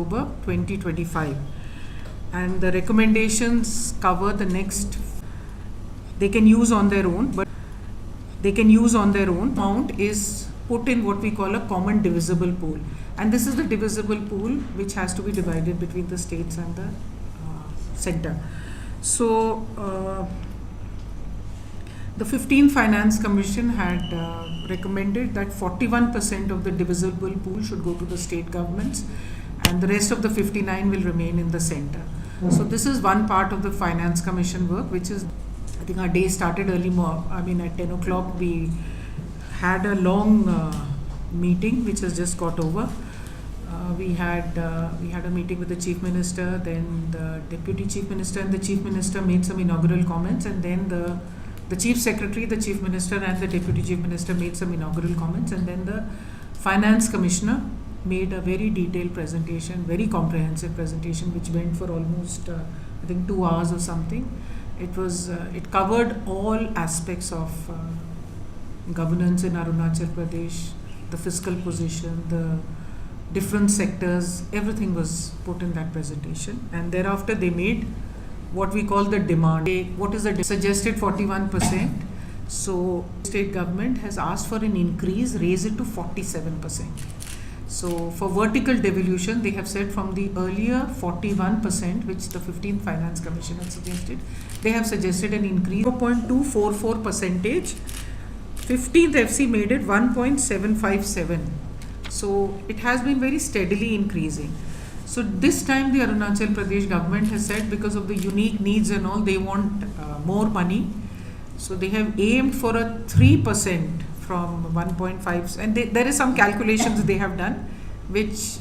October 2025, and the recommendations cover the next. They can use on their own, but they can use on their own. Amount is put in what we call a common divisible pool, and this is the divisible pool which has to be divided between the states and the center. So the 15th Finance Commission had recommended that 41% of the divisible pool should go to the state governments, and the rest of the 59 will remain in the center. So this is one part of the Finance Commission work, which is, I think our day started early at 10 o'clock. We had a long meeting which has just got over. We had a meeting with the Chief Minister, then the Deputy Chief Minister and the Chief Minister made some inaugural comments, and then the Chief Secretary, the Chief Minister and the Deputy Chief Minister made some inaugural comments, and then the Finance Commissioner made a very detailed presentation, very comprehensive presentation, which went for almost 2 hours or something. It covered all aspects of governance in Arunachal Pradesh, the fiscal position, the different sectors, everything was put in that presentation. And thereafter they made what we call the demand. What is the suggested 41%? So state government has asked for an increase, raise it to 47%. So for vertical devolution, they have said from the earlier 41%, which the 15th Finance Commission had suggested, they have suggested an increase of 0.244 percentage. 15th FC made it 1.757. So it has been very steadily increasing. So this time the Arunachal Pradesh government has said, because of the unique needs and all, they want more money. So they have aimed for a 3% from 1.5, and there is some calculations they have done, which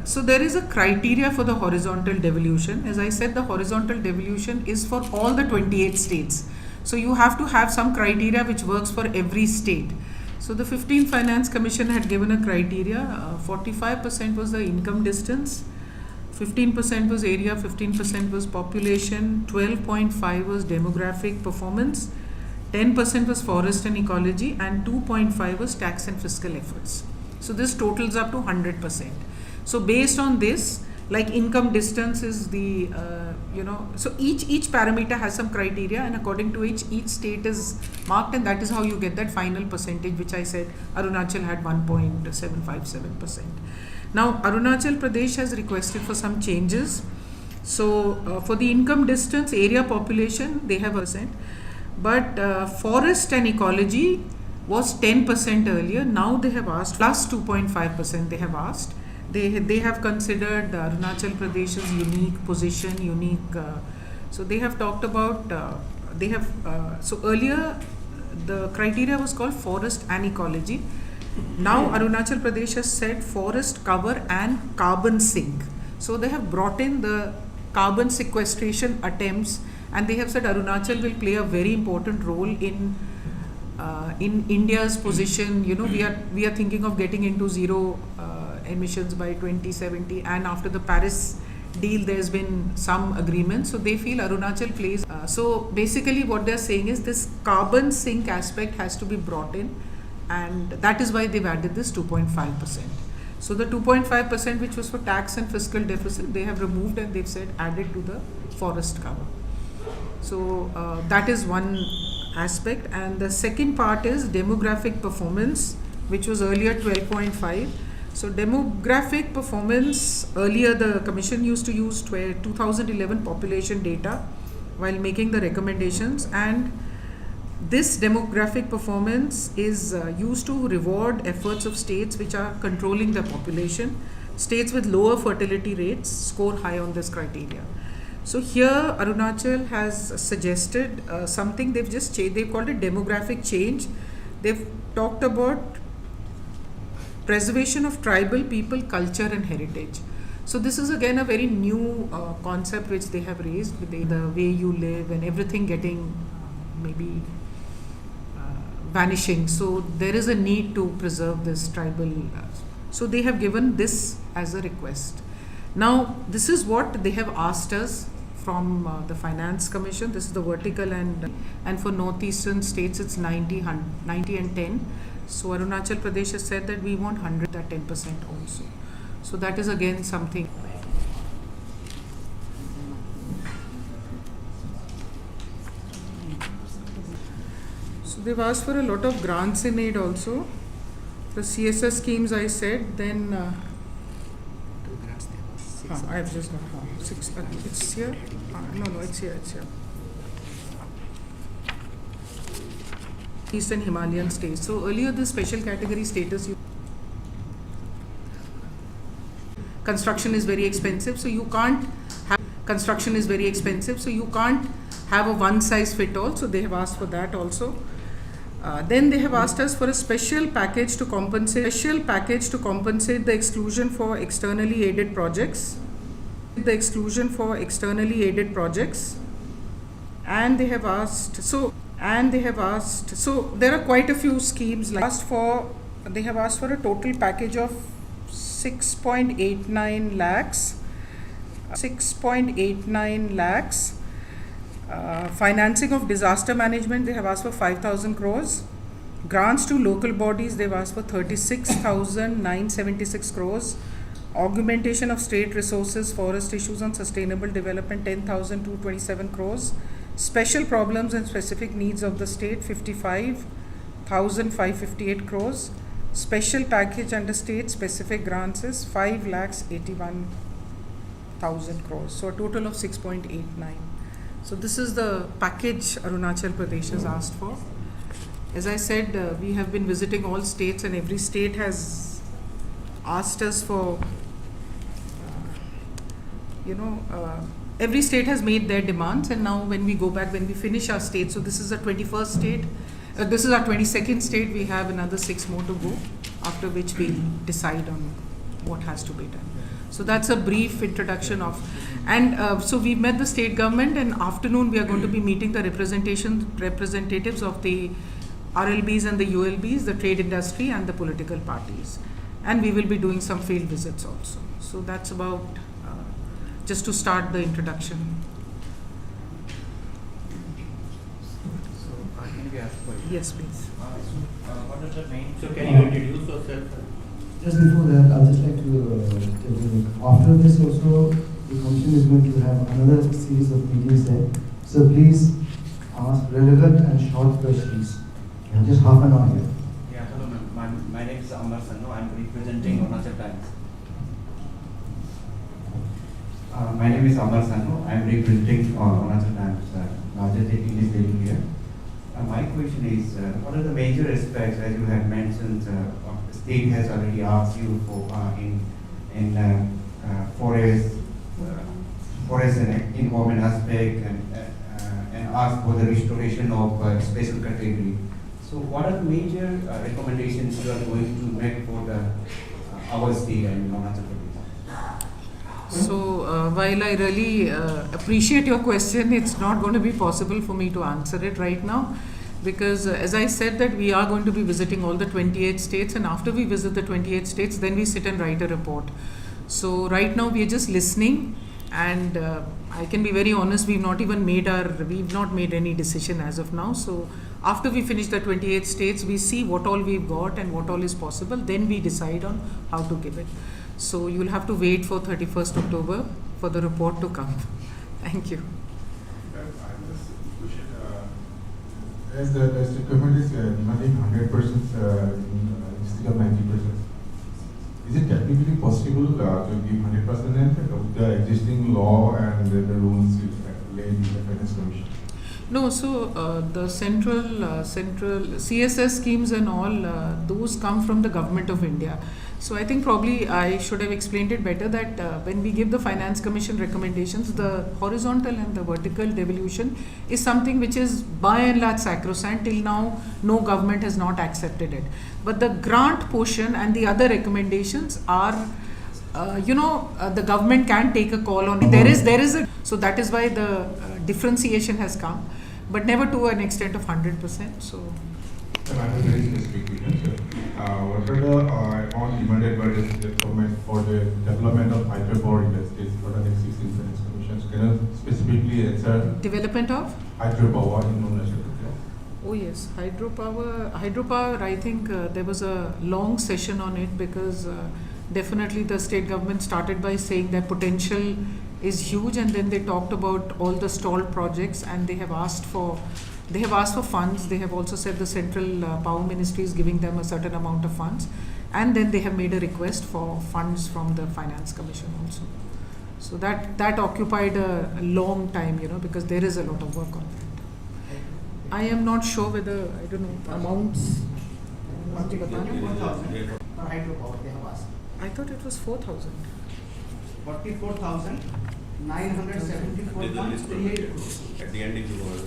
so there is a criteria for the horizontal devolution. As I said, the horizontal devolution is for all the 28 states. So you have to have some criteria which works for every state. So the 15th Finance Commission had given a criteria. 45% was the income distance, 15% was area, 15% was population, 12.5 was demographic performance, 10% was forest and ecology, and 2.5 was tax and fiscal efforts. So this totals up to 100%. So based on this, like income distance is the, so each parameter has some criteria, and according to which each state is marked, and that is how you get that final percentage, which I said Arunachal had 1.757%. Now Arunachal Pradesh has requested for some changes. So for the income distance, area, population, they have %. But forest and ecology was 10% earlier. Now they have asked plus 2.5%. They have asked. They have considered Arunachal Pradesh's unique position, so they have talked about. So earlier the criteria was called forest and ecology. Now Arunachal Pradesh has said forest cover and carbon sink. So they have brought in the carbon sequestration attempts, and they have said Arunachal will play a very important role in India's position. We are thinking of getting into zero emissions by 2070, and after the Paris deal there's been some agreement, so they feel Arunachal plays. So basically what they're saying is this carbon sink aspect has to be brought in, and that is why they've added this 2.5%. So the 2.5% which was for tax and fiscal deficit, they have removed, and they've said added to the forest cover. So that is one aspect. And the second part is demographic performance, which was earlier 12.5. So demographic performance, earlier the commission used to use 2011 population data while making the recommendations, and this demographic performance is used to reward efforts of states which are controlling their population. States with lower fertility rates score high on this criteria. So here Arunachal has suggested something. They've called it demographic change. They've talked about preservation of tribal people, culture and heritage. So this is again a very new concept which they have raised, with the way you live and everything getting maybe vanishing. So there is a need to preserve this tribal. So they have given this as a request. Now this is what they have asked us from the Finance Commission. This is the vertical, and for northeastern states it's 90 and 10. So Arunachal Pradesh has said that we want 100, that 10% also. So that is again something. So they've asked for a lot of grants in aid also. The CSS schemes I said, then I've just got six. It's here. No, it's here. Eastern Himalayan states. So earlier the special category status, construction is very expensive, so you can't have have a one size fit all. So they have asked for that also. Then they have asked us for a special package to compensate the exclusion for externally aided projects. And they have asked. So there are quite a few schemes. They have asked for a total package of 6.89 lakhs. Financing of disaster management, they have asked for 5,000 crores. Grants to local bodies, they've asked for 36,976 crores. Augmentation of state resources, forest issues on sustainable development, 10,227 crores. Special problems and specific needs of the state, 55,558 crores. Special package under state specific grants is 5,81,000 crores. So a total of 6.89. So this is the package Arunachal Pradesh has asked for. As I said, we have been visiting all states, and every state has asked us for, every state has made their demands, and now when we go back, when we finish our state, so this is our 21st state, this is our 22nd state, we have another 6 more to go, after which we'll decide on what has to be done. So that's a brief introduction of, and so we met the state government, and afternoon we are going to be meeting the representatives of the RLBs and the ULBs, the trade industry and the political parties. And we will be doing some field visits also. So that's about, just to start the introduction. So can we ask a question? Yes, please. What is the main? So can you introduce yourself? Just before that, I would just like to tell you, after this also, the Commission is going to have another series of meetings there. So please ask relevant and short questions. You have just half an hour here. Yeah, hello ma'am. My name is Amar Sanu. I'm representing Arunachal Pradesh. My name is Amar Sanu. I'm representing Arunachal Pradesh, largest English speaking here. My question is, what are the major aspects, as you have mentioned, the state has already asked you for in forest and environment aspect, and asked for the restoration of special category. So what are the major recommendations you are going to make for the our state and Arunachal Pradesh? So while I really appreciate your question, it's not going to be possible for me to answer it right now, because as I said that we are going to be visiting all the 28 states, and after we visit the 28 states, then we sit and write a report. So right now we are just listening, and I can be very honest, we've not made any decision as of now. So after we finish the 28 states, we see what all we've got and what all is possible, then we decide on how to give it. So you'll have to wait for 31st October for the report to come. Thank you. As the state government is demanding 100% instead of 90%, is it technically possible to give 100% with the existing law and the rules laid in the Finance Commission? No, so the central CSS schemes and all, those come from the Government of India. So I think probably I should have explained it better that when we give the Finance Commission recommendations, the horizontal and the vertical devolution is something which is by and large sacrosanct. Till now, no government has not accepted it. But the grant portion and the other recommendations are, the government can take a call on it. There is so that is why the differentiation has come, but never to an extent of 100%. So. I have a very specific question, sir. What are the amount demanded by the government for the development of hydropower industries for the existing Finance Commission? Can you specifically answer? Development of? Hydropower in Arunachal Pradesh. Oh yes, hydropower. I think there was a long session on it because definitely the state government started by saying that potential is huge, and then they talked about all the stalled projects, and they have asked for funds. They have also said the central power ministry is giving them a certain amount of funds, and then they have made a request for funds from the finance commission also. So that occupied a long time, because there is a lot of work on that. I am not sure whether, I don't know, amounts. Hydropower they have asked. I thought it was 4,000. 44,974.38 crores. At the end, if you want to.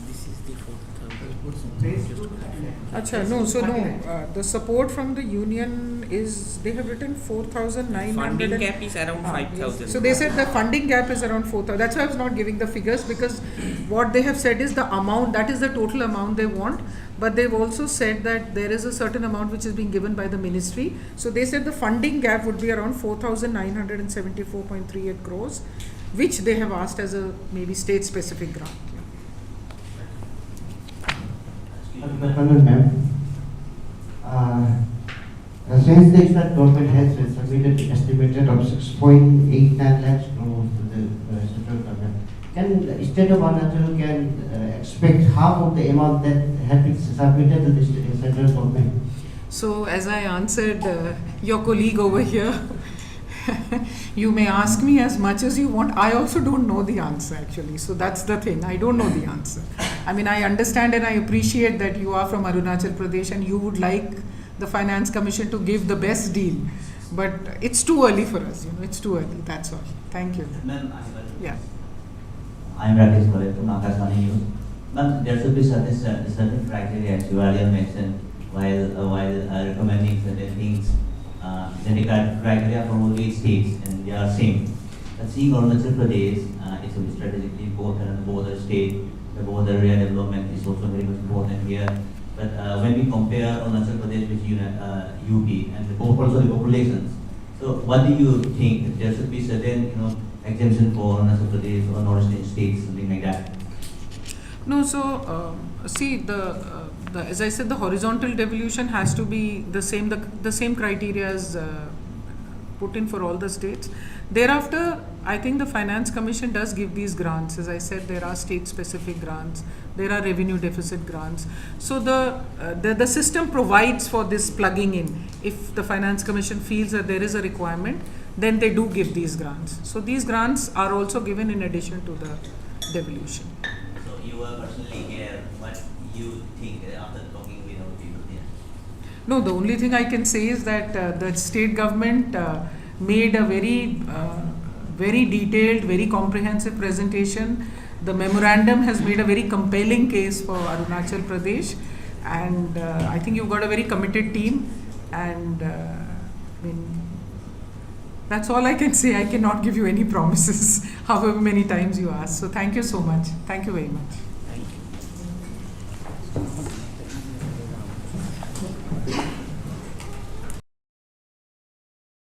This is the 4,000. Acha, no, so no, the support from the union is, they have written 4,900. Funding gap is around 5,000. So they said the funding gap is around 4,000. That's why I was not giving the figures, because what they have said is the amount, that is the total amount they want. But they've also said that there is a certain amount which is being given by the ministry. So they said the funding gap would be around 4,974.38 crores, which they have asked as a maybe state specific grant. Ma'am, since the state government has submitted estimated of 6.89 lakhs crores to the central government, can state of Arunachal can expect half of the amount that had been submitted to the central government? So as I answered your colleague over here, you may ask me as much as you want. I also don't know the answer actually. So that's the thing. I don't know the answer. I mean, I understand and I appreciate that you are from Arunachal Pradesh and you would like the Finance Commission to give the best deal. But it's too early for us, it's too early. That's all. Thank you. Yeah. I'm Rakesh Kole from Akashvani News. But there should be certain criteria, as you earlier mentioned, while recommending certain things. Then the criteria for all these states, and they are same. But seeing Arunachal Pradesh, it's a strategically important border state. The border area development is also very much important here. But when we compare Arunachal Pradesh with UP and also the populations, so what do you think? There should be certain, exemption for Arunachal Pradesh or northeastern states, something like that? No, so see as I said, the horizontal devolution has to be the same. The same criteria as put in for all the states. Thereafter, I think the Finance Commission does give these grants. As I said, there are state-specific grants. There are revenue deficit grants. So the system provides for this plugging in. If the Finance Commission feels that there is a requirement, then they do give these grants. So these grants are also given in addition to the devolution. So you are personally here, what you think after talking with our people here? No, the only thing I can say is that the state government made a very detailed, very comprehensive presentation. The memorandum has made a very compelling case for Arunachal Pradesh, and I think you've got a very committed team, and that's all I can say. I cannot give you any promises, however many times you ask. So thank you so much. Thank you very much.